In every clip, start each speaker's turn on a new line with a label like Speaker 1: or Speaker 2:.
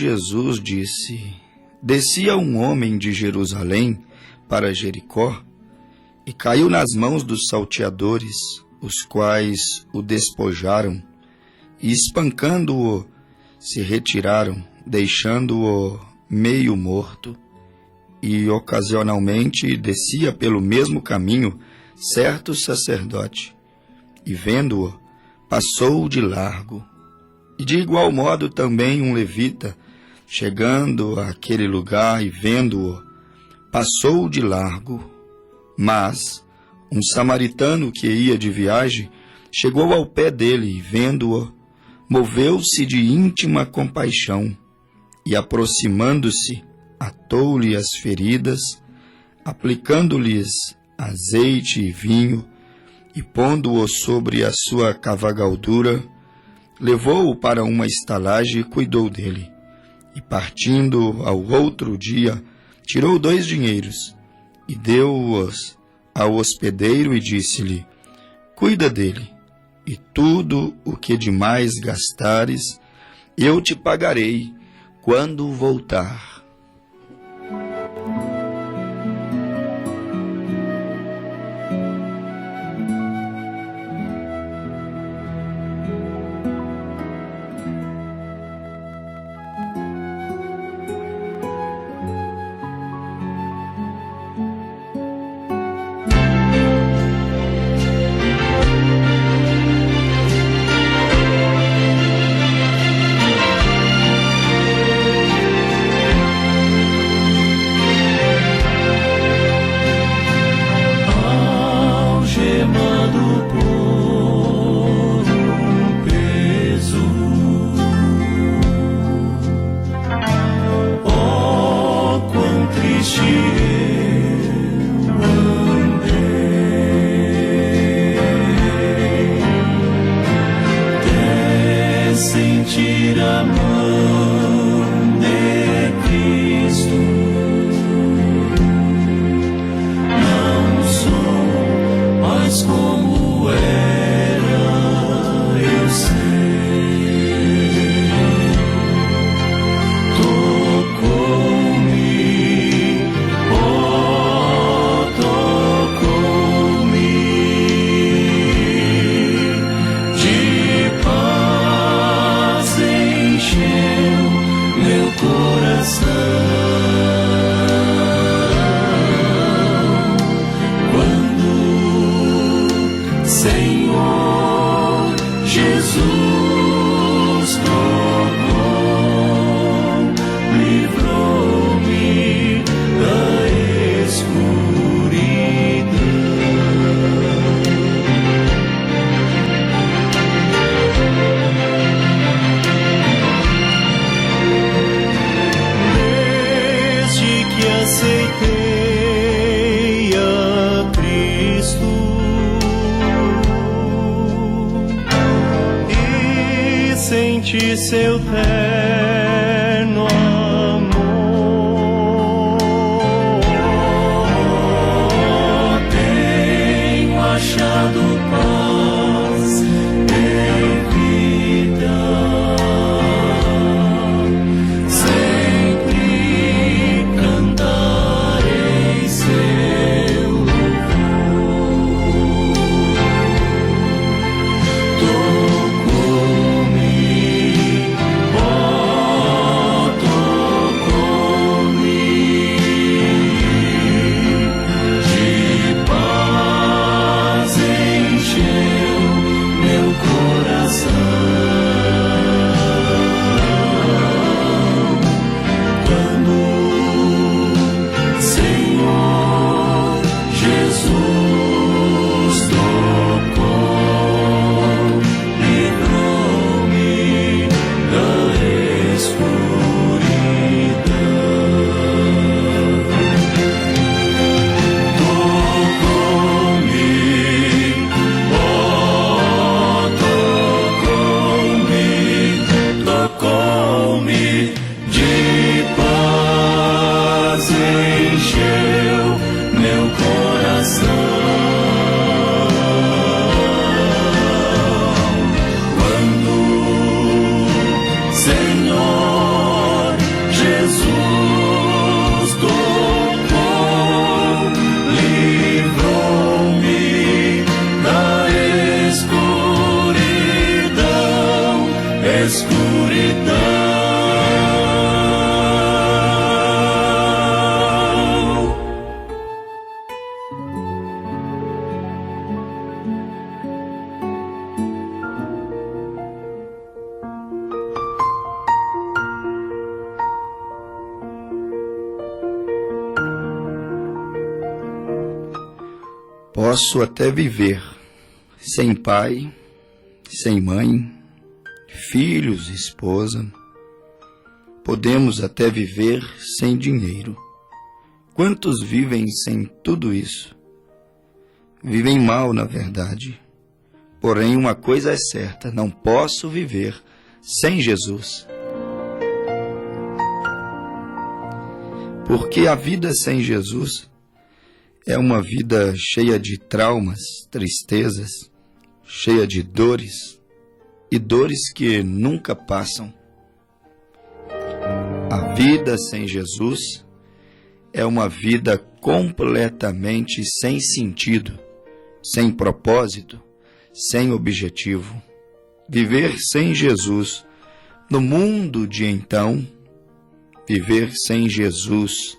Speaker 1: Jesus disse: Descia um homem de Jerusalém para Jericó e caiu nas mãos dos salteadores, os quais o despojaram e, espancando-o, se retiraram, deixando-o meio morto. E ocasionalmente descia pelo mesmo caminho certo sacerdote, e vendo-o, passou de largo. E de igual modo também um levita, chegando àquele lugar e vendo-o, passou de largo. Mas um samaritano que ia de viagem chegou ao pé dele e, vendo-o, moveu-se de íntima compaixão e, aproximando-se, atou-lhe as feridas, aplicando-lhes azeite e vinho, e pondo-o sobre a sua cavalgadura, levou-o para uma estalagem e cuidou dele. E partindo ao outro dia, tirou 2 dinheiros e deu-os ao hospedeiro e disse-lhe: Cuida dele, e tudo o que demais gastares, eu te pagarei quando voltar.
Speaker 2: Sentir a mão de Cristo, não sou mais como era, eu sei. Tocou-me, oh, tocou-me de paz. Encheu meu coração quando Senhor Jesus tocou, livrou-me da escuridão. Aceitei a Cristo e senti seu terno amor. Tenho achado paz em vida. Tocou-me, oh,
Speaker 1: Posso até viver sem pai, sem mãe, filhos, esposa. Podemos até viver sem dinheiro. Quantos vivem sem tudo isso? Vivem mal, na verdade. Porém, uma coisa é certa, não posso viver sem Jesus. Porque a vida sem Jesus é uma vida cheia de traumas, tristezas, cheia de dores, e dores que nunca passam. A vida sem Jesus é uma vida completamente sem sentido, sem propósito, sem objetivo. Viver sem Jesus no mundo de então, viver sem Jesus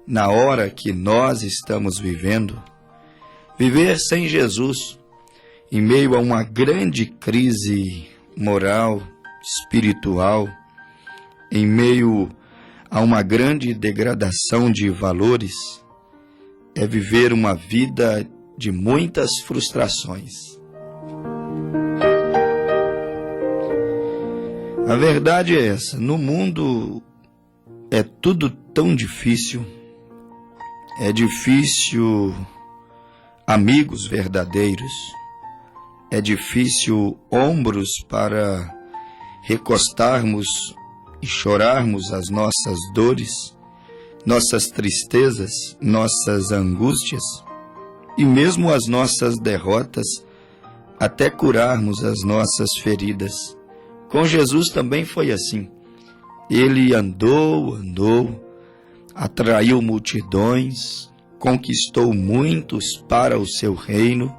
Speaker 1: na hora que nós estamos vivendo, viver sem Jesus em meio a uma grande crise moral, espiritual, em meio a uma grande degradação de valores, é viver uma vida de muitas frustrações. A verdade é essa, no mundo é tudo tão difícil. É difícil amigos verdadeiros. É difícil ombros para recostarmos e chorarmos as nossas dores, nossas tristezas, nossas angústias e mesmo as nossas derrotas, até curarmos as nossas feridas. Com Jesus também foi assim. Ele andou, atraiu multidões, conquistou muitos para o seu reino.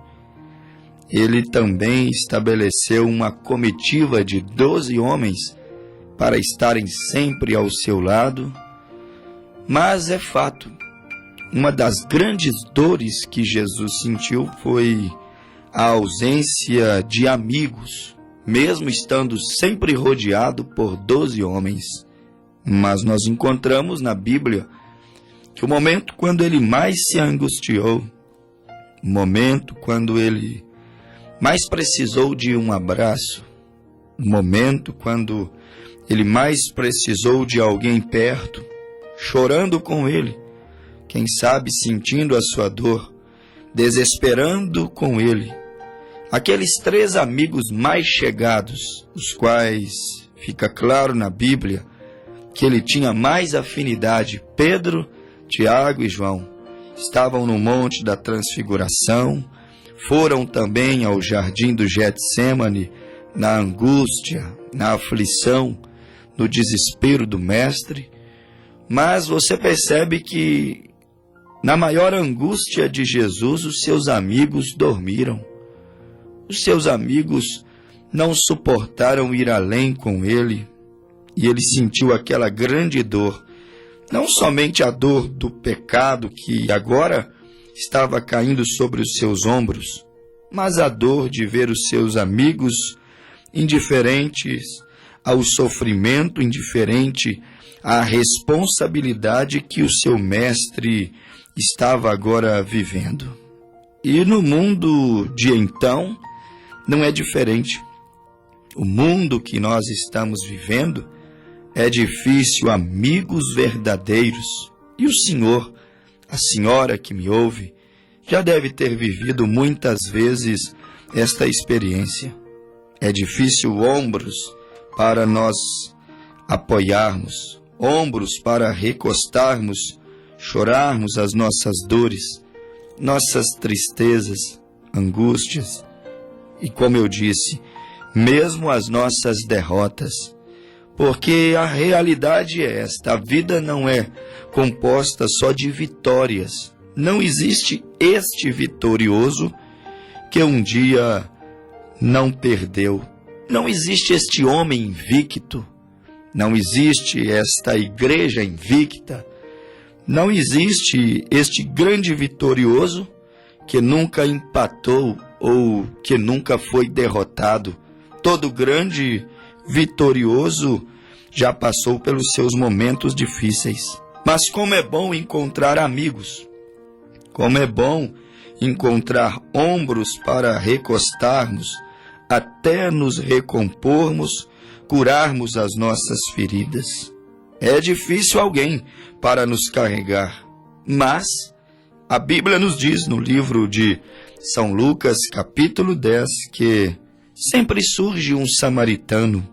Speaker 1: Ele também estabeleceu uma comitiva de 12 homens para estarem sempre ao seu lado. Mas é fato, uma das grandes dores que Jesus sentiu foi a ausência de amigos, mesmo estando sempre rodeado por 12 homens. Mas nós encontramos na Bíblia que o momento quando ele mais se angustiou, o momento quando ele mais precisou de um abraço, o momento quando ele mais precisou de alguém perto, chorando com ele, quem sabe sentindo a sua dor, desesperando com ele, aqueles 3 amigos mais chegados, os quais fica claro na Bíblia que ele tinha mais afinidade, Pedro, Tiago e João, estavam no Monte da Transfiguração, foram também ao jardim do Getsêmani, na angústia, na aflição, no desespero do Mestre. Mas você percebe que na maior angústia de Jesus, os seus amigos dormiram. Os seus amigos não suportaram ir além com ele, e ele sentiu aquela grande dor, não somente a dor do pecado que agora estava caindo sobre os seus ombros, mas a dor de ver os seus amigos indiferentes ao sofrimento, indiferente à responsabilidade que o seu mestre estava agora vivendo. E no mundo de então, não é diferente. O mundo que nós estamos vivendo é difícil amigos verdadeiros. E o senhor, a senhora que me ouve, já deve ter vivido muitas vezes esta experiência. É difícil ombros para nós apoiarmos, ombros para recostarmos, chorarmos as nossas dores, nossas tristezas, angústias e, como eu disse, mesmo as nossas derrotas. Porque a realidade é esta, a vida não é composta só de vitórias. Não existe este vitorioso que um dia não perdeu. Não existe este homem invicto. Não existe esta igreja invicta. Não existe este grande vitorioso que nunca empatou ou que nunca foi derrotado. Todo grande vitorioso já passou pelos seus momentos difíceis. Mas como é bom encontrar amigos. Como é bom encontrar ombros para recostarmos, até nos recompormos, curarmos as nossas feridas. É difícil alguém para nos carregar, mas a Bíblia nos diz no livro de São Lucas, capítulo 10, que sempre surge um samaritano.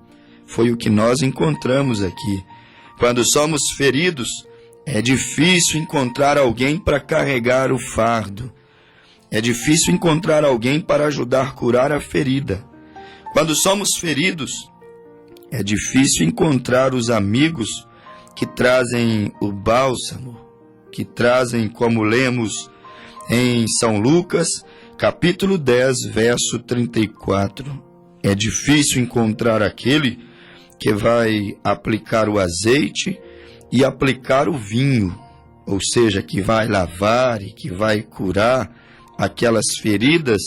Speaker 1: Foi o que nós encontramos aqui. Quando somos feridos, é difícil encontrar alguém para carregar o fardo. É difícil encontrar alguém para ajudar a curar a ferida. Quando somos feridos, é difícil encontrar os amigos que trazem o bálsamo, que trazem, como lemos em São Lucas, capítulo 10, verso 34. É difícil encontrar aquele que vai aplicar o azeite e aplicar o vinho, ou seja, que vai lavar e que vai curar aquelas feridas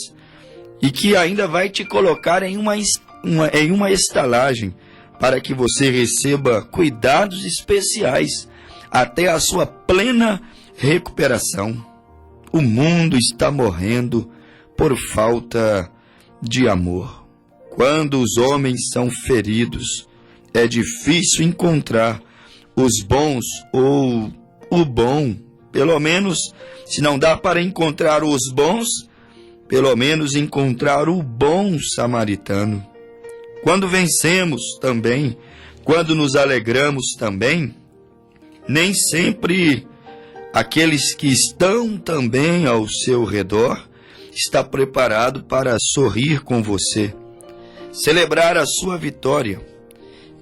Speaker 1: e que ainda vai te colocar em uma estalagem para que você receba cuidados especiais até a sua plena recuperação. O mundo está morrendo por falta de amor. Quando os homens são feridos, é difícil encontrar os bons ou o bom. Pelo menos, se não dá para encontrar os bons, pelo menos encontrar o bom samaritano. Quando vencemos também, quando nos alegramos também, nem sempre aqueles que estão também ao seu redor está preparado para sorrir com você, celebrar a sua vitória.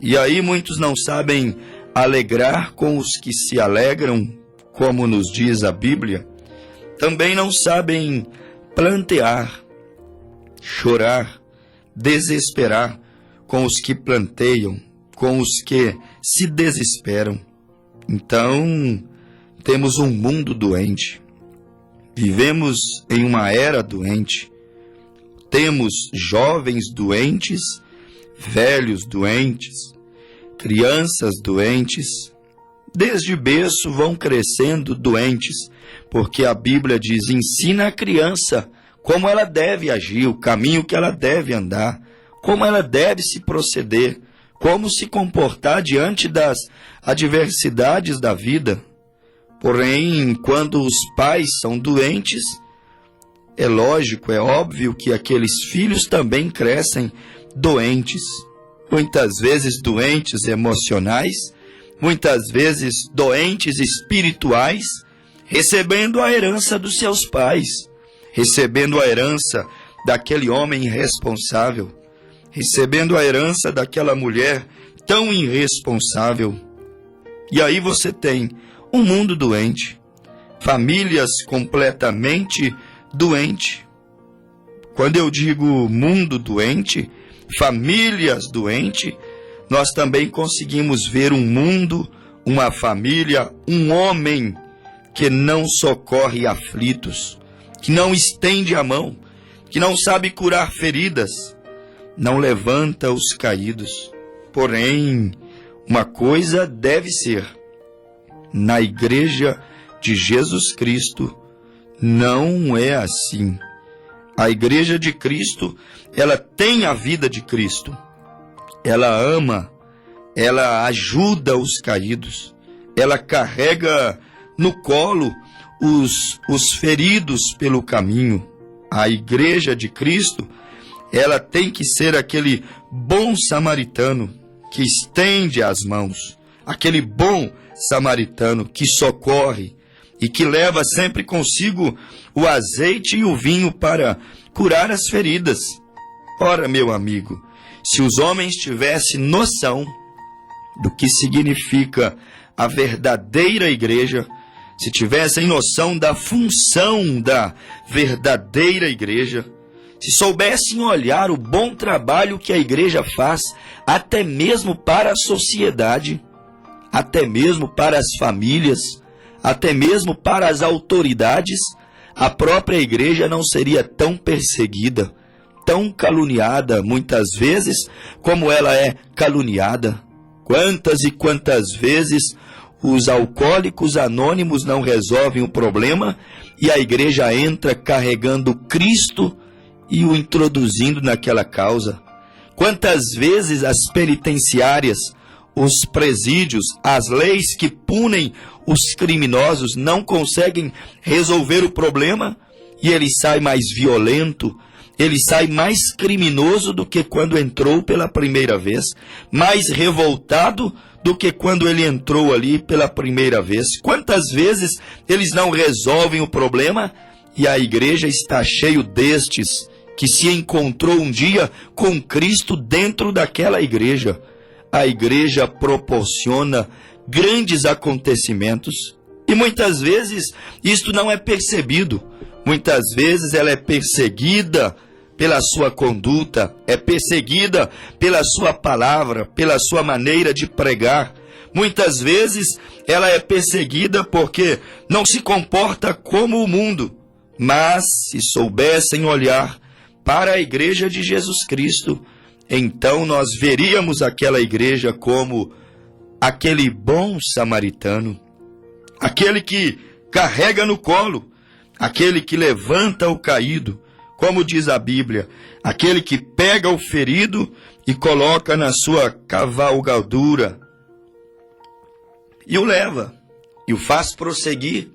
Speaker 1: E aí muitos não sabem alegrar com os que se alegram, como nos diz a Bíblia. Também não sabem plantear, chorar, desesperar com os que planteiam, com os que se desesperam. Então, temos um mundo doente. Vivemos em uma era doente. Temos jovens doentes, velhos doentes, crianças doentes. Desde berço vão crescendo doentes, porque a Bíblia diz: ensina a criança como ela deve agir, o caminho que ela deve andar, como ela deve se proceder, como se comportar diante das adversidades da vida. Porém, quando os pais são doentes, é lógico, é óbvio que aqueles filhos também crescem doentes. Muitas vezes doentes emocionais, muitas vezes doentes espirituais, recebendo a herança dos seus pais, recebendo a herança daquele homem irresponsável, recebendo a herança daquela mulher tão irresponsável. E aí você tem um mundo doente, famílias completamente doentes. Quando eu digo mundo doente, famílias doentes, nós também conseguimos ver um mundo, uma família, um homem que não socorre aflitos, que não estende a mão, que não sabe curar feridas, não levanta os caídos. Porém, uma coisa deve ser: na igreja de Jesus Cristo não é assim. A igreja de Cristo, ela tem a vida de Cristo. Ela ama, ela ajuda os caídos, ela carrega no colo os feridos pelo caminho. A igreja de Cristo, ela tem que ser aquele bom samaritano que estende as mãos, aquele bom samaritano que socorre e que leva sempre consigo o azeite e o vinho para curar as feridas. Ora, meu amigo, se os homens tivessem noção do que significa a verdadeira igreja, se tivessem noção da função da verdadeira igreja, se soubessem olhar o bom trabalho que a igreja faz, até mesmo para a sociedade, até mesmo para as famílias, até mesmo para as autoridades, a própria igreja não seria tão perseguida, tão caluniada muitas vezes como ela é caluniada. Quantas e quantas vezes os alcoólicos anônimos não resolvem o problema e a igreja entra carregando Cristo e o introduzindo naquela causa. Quantas vezes as penitenciárias, os presídios, as leis que punem os criminosos não conseguem resolver o problema e ele sai mais violento, ele sai mais criminoso do que quando entrou pela primeira vez, mais revoltado do que quando ele entrou ali pela primeira vez. Quantas vezes eles não resolvem o problema e a igreja está cheio destes que se encontrou um dia com Cristo dentro daquela igreja. A igreja proporciona grandes acontecimentos e muitas vezes isto não é percebido. Muitas vezes ela é perseguida pela sua conduta, é perseguida pela sua palavra, pela sua maneira de pregar. Muitas vezes ela é perseguida porque não se comporta como o mundo. Mas se soubessem olhar para a igreja de Jesus Cristo, então nós veríamos aquela igreja como aquele bom samaritano, aquele que carrega no colo, aquele que levanta o caído, como diz a Bíblia, aquele que pega o ferido e coloca na sua cavalgadura e o leva, e o faz prosseguir,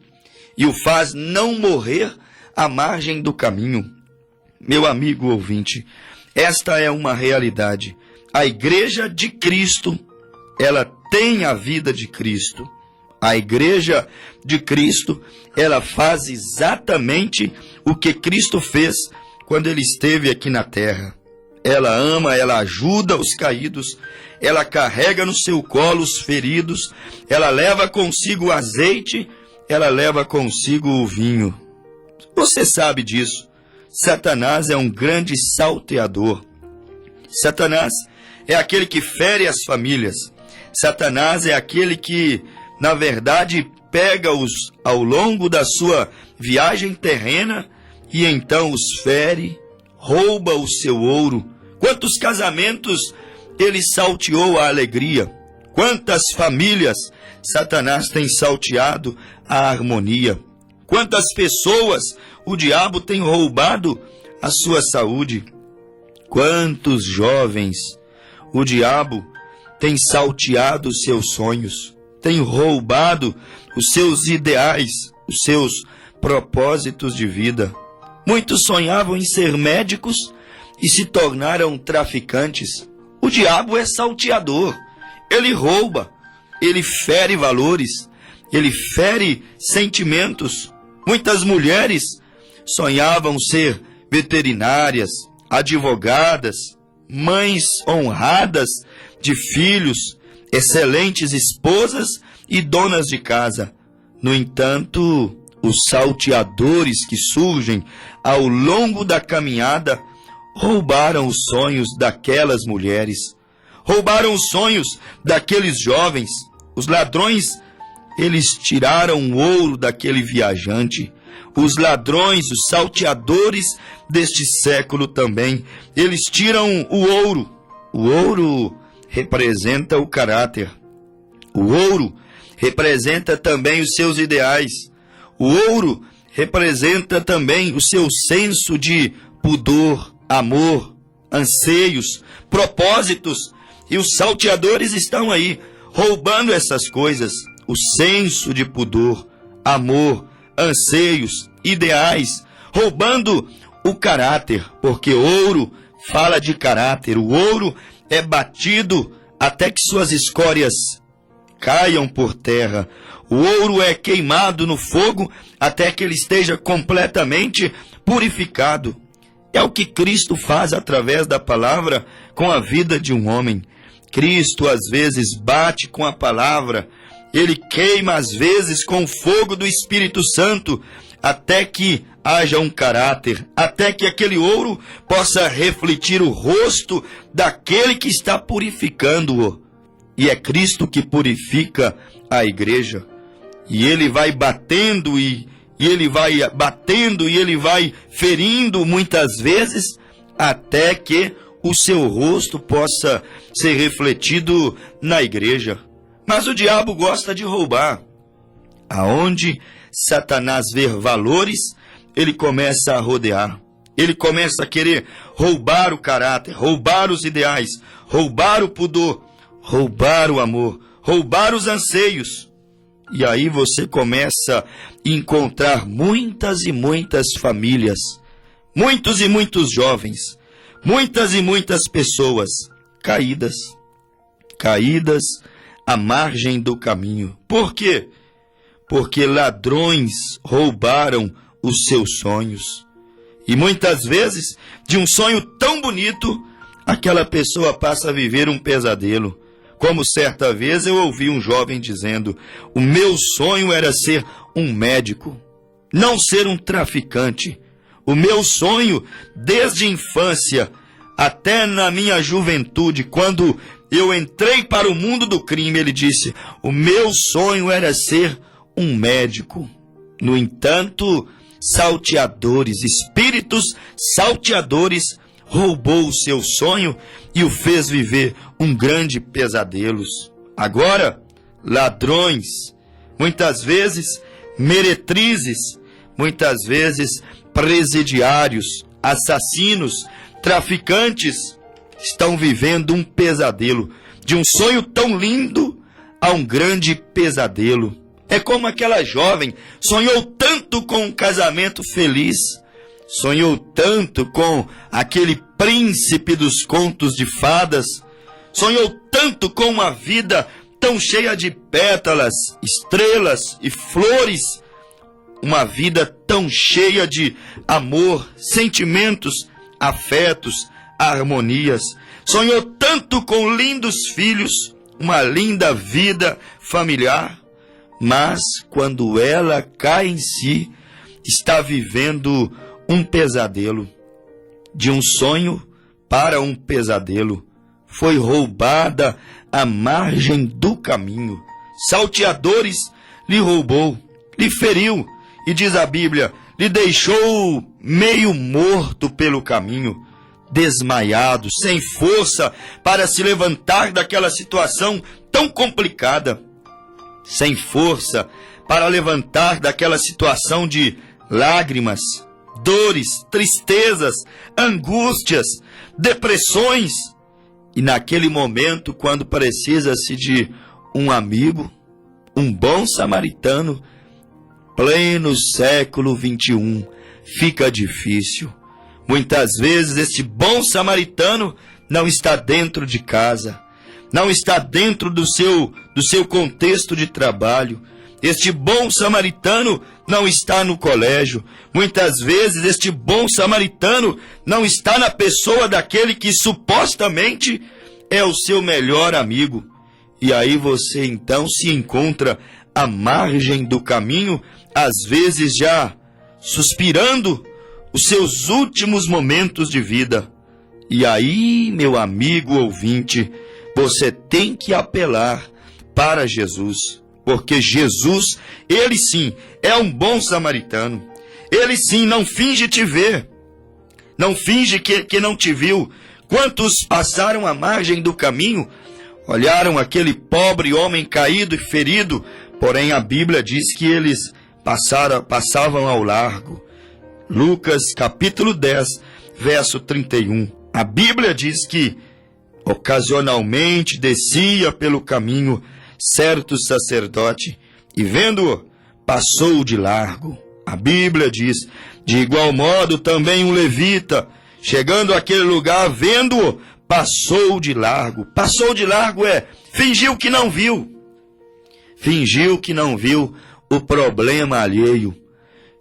Speaker 1: e o faz não morrer à margem do caminho. Meu amigo ouvinte, esta é uma realidade. A igreja de Cristo, ela tem a vida de Cristo. A igreja de Cristo, ela faz exatamente o que Cristo fez quando ele esteve aqui na terra. Ela ama, ela ajuda os caídos, ela carrega no seu colo os feridos, ela leva consigo o azeite, ela leva consigo o vinho. Você sabe disso. Satanás é um grande salteador. Satanás é aquele que fere as famílias. Satanás é aquele que, na verdade, pega-os ao longo da sua viagem terrena e então os fere, rouba o seu ouro. Quantos casamentos ele salteou a alegria? Quantas famílias Satanás tem salteado a harmonia? Quantas pessoas o diabo tem roubado a sua saúde? Quantos jovens o diabo tem salteado os seus sonhos, tem roubado os seus ideais, os seus propósitos de vida. Muitos sonhavam em ser médicos e se tornaram traficantes. O diabo é salteador, ele rouba, ele fere valores, ele fere sentimentos. Muitas mulheres sonhavam ser veterinárias, advogadas, mães honradas de filhos, excelentes esposas e donas de casa. No entanto, os salteadores que surgem ao longo da caminhada roubaram os sonhos daquelas mulheres, roubaram os sonhos daqueles jovens. Os ladrões, eles tiraram o ouro daquele viajante. Os ladrões, os salteadores deste século também, eles tiram o ouro. O ouro representa o caráter. O ouro representa também os seus ideais. O ouro representa também o seu senso de pudor, amor, anseios, propósitos. E os salteadores estão aí, roubando essas coisas. O senso de pudor, amor, anseios, ideais, roubando o caráter, porque ouro fala de caráter. O ouro é batido até que suas escórias caiam por terra. O ouro é queimado no fogo até que ele esteja completamente purificado. É o que Cristo faz através da palavra com a vida de um homem. Cristo às vezes bate com a palavra, ele queima às vezes com o fogo do Espírito Santo, até que haja um caráter, até que aquele ouro possa refletir o rosto daquele que está purificando-o. E é Cristo que purifica a igreja. E ele vai batendo e ele vai batendo e ele vai ferindo muitas vezes, até que o seu rosto possa ser refletido na igreja. Mas o diabo gosta de roubar. Aonde Satanás vê valores, ele começa a rodear. Ele começa a querer roubar o caráter, roubar os ideais, roubar o pudor, roubar o amor, roubar os anseios. E aí você começa a encontrar muitas e muitas famílias, muitos e muitos jovens, muitas e muitas pessoas caídas à margem do caminho. Por quê? Porque ladrões roubaram os seus sonhos. E muitas vezes, de um sonho tão bonito, aquela pessoa passa a viver um pesadelo. Como certa vez eu ouvi um jovem dizendo: o meu sonho era ser um médico, não ser um traficante. O meu sonho, desde a infância até na minha juventude, quando eu entrei para o mundo do crime, ele disse: o meu sonho era ser um médico. No entanto, salteadores, espíritos salteadores, roubou o seu sonho e o fez viver um grande pesadelo. Agora, ladrões, muitas vezes meretrizes, muitas vezes presidiários, assassinos, traficantes, estão vivendo um pesadelo, de um sonho tão lindo a um grande pesadelo. É como aquela jovem sonhou tanto com um casamento feliz, sonhou tanto com aquele príncipe dos contos de fadas, sonhou tanto com uma vida tão cheia de pétalas, estrelas e flores, uma vida tão cheia de amor, sentimentos, afetos, harmonias. Sonhou tanto com lindos filhos, uma linda vida familiar, mas quando ela cai em si, está vivendo um pesadelo. De um sonho para um pesadelo. Foi roubada à margem do caminho. Salteadores lhe roubou, lhe feriu, e diz a Bíblia, lhe deixou meio morto pelo caminho, desmaiado, sem força para se levantar daquela situação tão complicada, sem força para levantar daquela situação de lágrimas, dores, tristezas, angústias, depressões. E naquele momento, quando precisa-se de um amigo, um bom samaritano, pleno século 21, fica difícil. Muitas vezes este bom samaritano não está dentro de casa, não está dentro do seu contexto de trabalho. Este bom samaritano não está no colégio. Muitas vezes este bom samaritano não está na pessoa daquele que supostamente é o seu melhor amigo. E aí você então se encontra à margem do caminho, às vezes já suspirando os seus últimos momentos de vida. E aí, meu amigo ouvinte, você tem que apelar para Jesus. Porque Jesus, ele sim, é um bom samaritano. Ele sim não finge te ver. Não finge que não te viu. Quantos passaram à margem do caminho, olharam aquele pobre homem caído e ferido, porém a Bíblia diz que eles passavam ao largo. Lucas capítulo 10, verso 31. A Bíblia diz que ocasionalmente descia pelo caminho certo sacerdote, e vendo-o, passou de largo. A Bíblia diz, de igual modo também um levita, chegando àquele lugar, vendo-o, passou de largo. Passou de largo fingiu que não viu. Fingiu que não viu o problema alheio.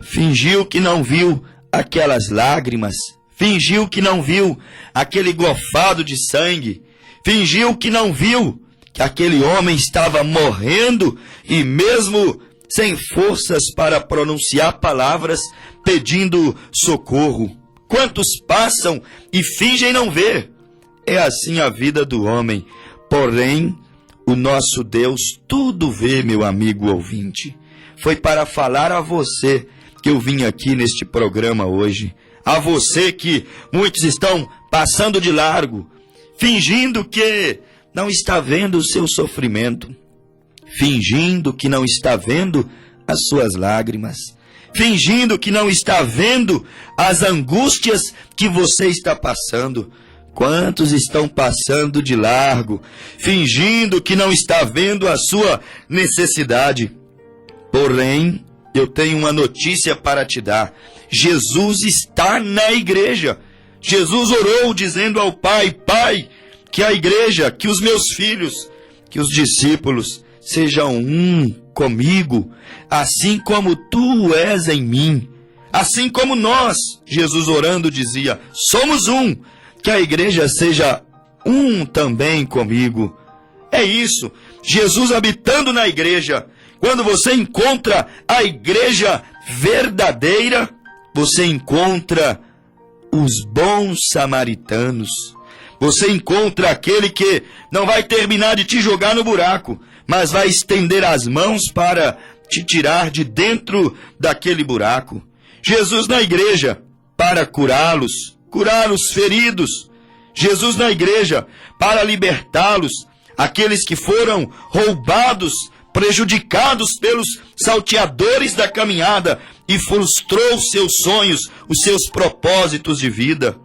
Speaker 1: Fingiu que não viu aquelas lágrimas. Fingiu que não viu aquele gofado de sangue. Fingiu que não viu que aquele homem estava morrendo e mesmo sem forças para pronunciar palavras, pedindo socorro. Quantos passam e fingem não ver? É assim a vida do homem. Porém, o nosso Deus tudo vê, meu amigo ouvinte. Foi para falar a você que eu vim aqui neste programa hoje. A você que muitos estão passando de largo, fingindo que não está vendo o seu sofrimento, fingindo que não está vendo as suas lágrimas, fingindo que não está vendo as angústias que você está passando. Quantos estão passando de largo, fingindo que não está vendo a sua necessidade? Porém, eu tenho uma notícia para te dar. Jesus está na igreja. Jesus orou dizendo ao Pai: Pai, que a igreja, que os meus filhos, que os discípulos sejam um comigo, assim como tu és em mim. Assim como nós, Jesus orando dizia, somos um, que a igreja seja um também comigo. É isso, Jesus habitando na igreja. Quando você encontra a igreja verdadeira, você encontra os bons samaritanos. Você encontra aquele que não vai terminar de te jogar no buraco, mas vai estender as mãos para te tirar de dentro daquele buraco. Jesus na igreja para curá-los, curar os feridos. Jesus na igreja para libertá-los, aqueles que foram roubados, prejudicados pelos salteadores da caminhada e frustrou seus sonhos, os seus propósitos de vida.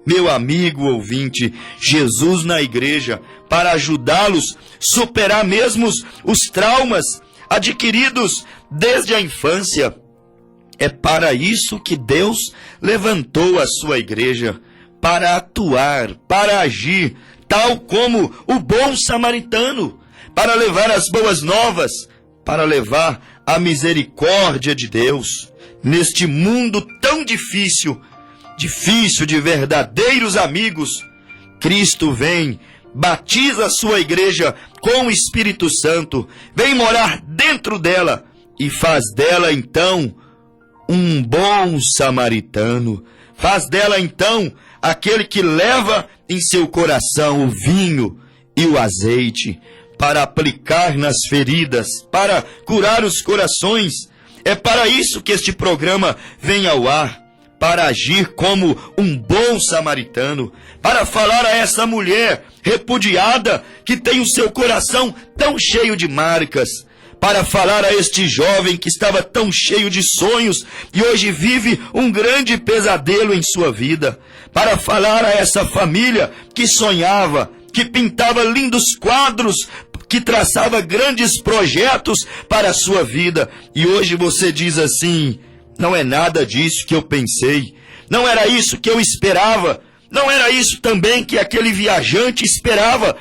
Speaker 1: Meu amigo ouvinte, Jesus na igreja para ajudá-los a superar mesmo os traumas adquiridos desde a infância. É para isso que Deus levantou a sua igreja, para atuar, para agir, tal como o bom samaritano, para levar as boas novas, para levar a misericórdia de Deus. Neste mundo tão difícil de verdadeiros amigos, Cristo vem, batiza a sua igreja com o Espírito Santo, vem morar dentro dela e faz dela então um bom samaritano, faz dela então aquele que leva em seu coração o vinho e o azeite para aplicar nas feridas, para curar os corações. É para isso que este programa vem ao ar, para agir como um bom samaritano, para falar a essa mulher repudiada que tem o seu coração tão cheio de marcas, para falar a este jovem que estava tão cheio de sonhos e hoje vive um grande pesadelo em sua vida, para falar a essa família que sonhava, que pintava lindos quadros, que traçava grandes projetos para a sua vida, e hoje você diz assim: não é nada disso que eu pensei, não era isso que eu esperava, não era isso também que aquele viajante esperava.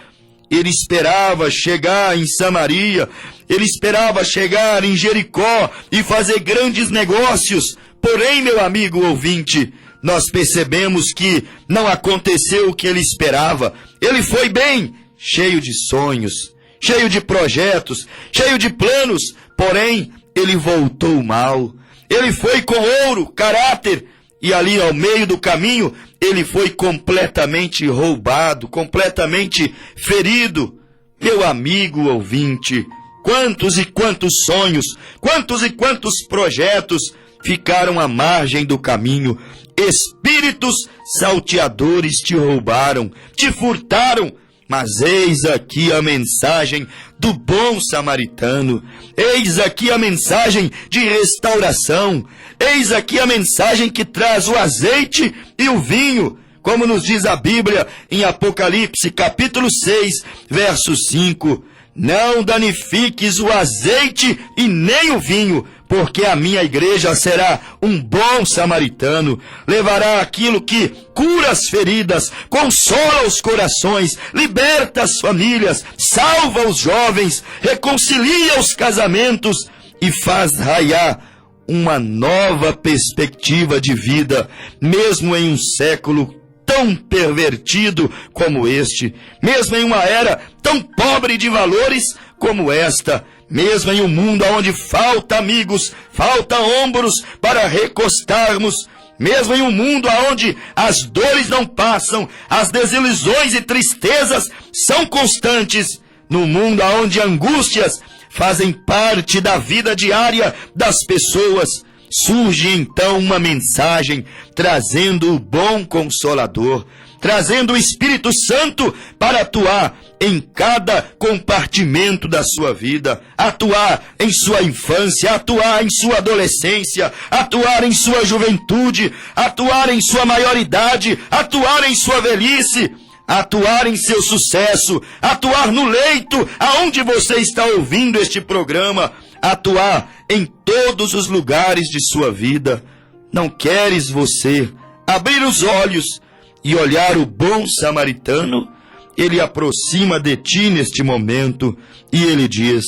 Speaker 1: Ele esperava chegar em Samaria, ele esperava chegar em Jericó e fazer grandes negócios. Porém, meu amigo ouvinte, nós percebemos que não aconteceu o que ele esperava. Ele foi bem, cheio de sonhos, cheio de projetos, cheio de planos, porém, ele voltou mal. Ele foi com ouro, caráter, e ali ao meio do caminho, ele foi completamente roubado, completamente ferido. Meu amigo ouvinte, quantos e quantos sonhos, quantos e quantos projetos ficaram à margem do caminho. Espíritos salteadores te roubaram, te furtaram. Mas eis aqui a mensagem do bom samaritano, eis aqui a mensagem de restauração, eis aqui a mensagem que traz o azeite e o vinho, como nos diz a Bíblia em Apocalipse, capítulo 6, verso 5. Não danifiques o azeite e nem o vinho, porque a minha igreja será um bom samaritano, levará aquilo que cura as feridas, consola os corações, liberta as famílias, salva os jovens, reconcilia os casamentos e faz raiar uma nova perspectiva de vida, mesmo em um século tão pervertido como este, mesmo em uma era tão pobre de valores como esta, mesmo em um mundo onde falta amigos, falta ombros para recostarmos, mesmo em um mundo onde as dores não passam, as desilusões e tristezas são constantes, no mundo onde angústias fazem parte da vida diária das pessoas, surge então uma mensagem trazendo o bom Consolador, trazendo o Espírito Santo para atuar em cada compartimento da sua vida, atuar em sua infância, atuar em sua adolescência, atuar em sua juventude, atuar em sua maioridade, atuar em sua velhice, atuar em seu sucesso, atuar no leito aonde você está ouvindo este programa, atuar em todos os lugares de sua vida. Não queres você abrir os olhos e olhar o bom samaritano? Ele aproxima de ti neste momento e ele diz: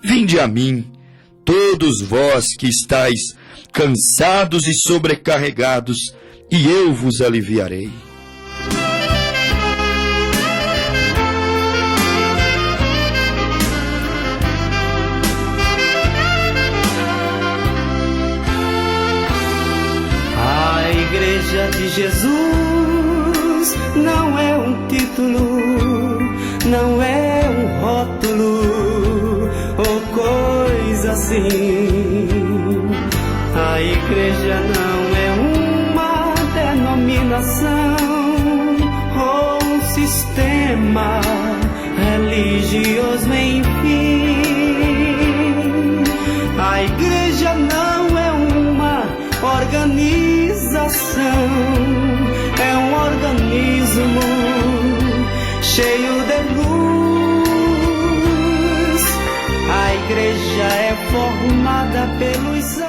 Speaker 1: vinde a mim, todos vós que estáis cansados e sobrecarregados, e eu vos aliviarei.
Speaker 2: A Igreja de Jesus não é um título, não é um rótulo ou coisa assim. A igreja não é uma denominação ou um sistema religioso, enfim. A igreja não é uma organização, é um organismo cheio de luz. A igreja é formada pelos